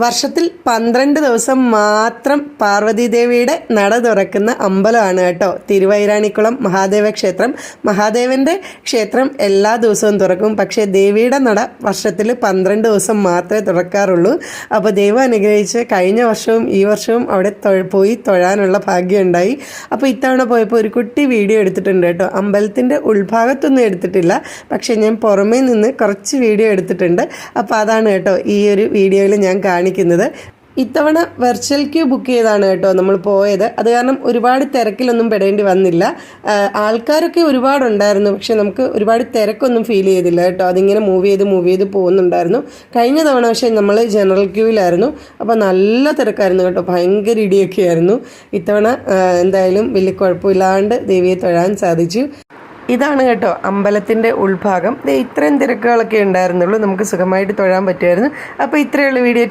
വർഷത്തിൽ 12 ദിവസം മാത്രം പാർവതീദേവിയുടെ നട തുറക്കുന്ന അമ്പലമാണ് കേട്ടോ തിരുവൈരാണിക്കുളം മഹാദേവ ക്ഷേത്രം. മഹാദേവൻ്റെ ക്ഷേത്രം എല്ലാ ദിവസവും തുറക്കും, പക്ഷേ ദേവിയുടെ നട വർഷത്തിൽ 12 ദിവസം മാത്രമേ തുറക്കാറുള്ളൂ. അപ്പോൾ ദൈവം അനുഗ്രഹിച്ച് കഴിഞ്ഞ വർഷവും ഈ വർഷവും അവിടെ പോയി തൊഴാനുള്ള ഭാഗ്യം ഉണ്ടായി. അപ്പോൾ ഇത്തവണ പോയപ്പോൾ ഒരു കുട്ടി വീഡിയോ എടുത്തിട്ടുണ്ട് കേട്ടോ. അമ്പലത്തിൻ്റെ ഉൾഭാഗത്തൊന്നും എടുത്തിട്ടില്ല, പക്ഷേ ഞാൻ പുറമേ നിന്ന് കുറച്ച് വീഡിയോ എടുത്തിട്ടുണ്ട്. അപ്പോൾ അതാണ് കേട്ടോ ഈ ഒരു വീഡിയോയിൽ ഞാൻ കാണിക്കുന്നത്. ഇത്തവണ വെർച്വൽ ക്യൂ ബുക്ക് ചെയ്താണ് കേട്ടോ നമ്മൾ പോയത്. അത് കാരണം ഒരുപാട് തിരക്കിലൊന്നും പെടേണ്ടി വന്നില്ല. ആൾക്കാരൊക്കെ ഒരുപാടുണ്ടായിരുന്നു, പക്ഷെ നമുക്ക് ഒരുപാട് തിരക്കൊന്നും ഫീൽ ചെയ്തില്ല കേട്ടോ. അതിങ്ങനെ മൂവ് ചെയ്ത് പോകുന്നുണ്ടായിരുന്നു. കഴിഞ്ഞ തവണ പക്ഷേ നമ്മൾ ജനറൽ ക്യൂവിലായിരുന്നു, അപ്പോൾ നല്ല തിരക്കായിരുന്നു കേട്ടോ. ഭയങ്കര ഇടിയൊക്കെ ആയിരുന്നു. ഇത്തവണ എന്തായാലും വലിയ കുഴപ്പമില്ലാണ്ട് ദേവിയെ തൊഴാൻ സാധിച്ചു. ഇതാണ് കേട്ടോ അമ്പലത്തിൻ്റെ ഉൾഭാഗം. ഇത്രയും തിരക്കുകളൊക്കെ ഉണ്ടായിരുന്നുള്ളൂ, നമുക്ക് സുഖമായിട്ട് തൊഴാൻ പറ്റുമായിരുന്നു. അപ്പോൾ ഇത്രയുള്ള വീഡിയോ.